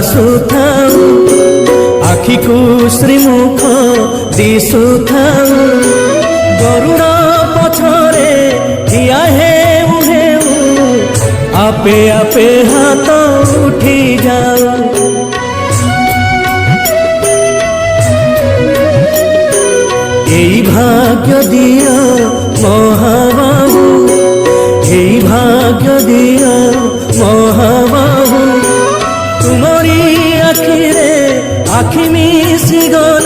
ଆସୁଥାଉ ଆଖିକୁ ଶ୍ରୀମୁଖ ଦିଶୁଥାଉ ଗରୁଡ଼ ପଛରେ ଠିଆ ହେଉ ହେଉ ଆପେ ଆପେ ହାତ ଉଠି ଯାଉ। এই ভাগ্য দিও মহাবাহু, এই ভাগ্য দিও মহাবাহু, তুমরি আখিরে আখি মিশি গলা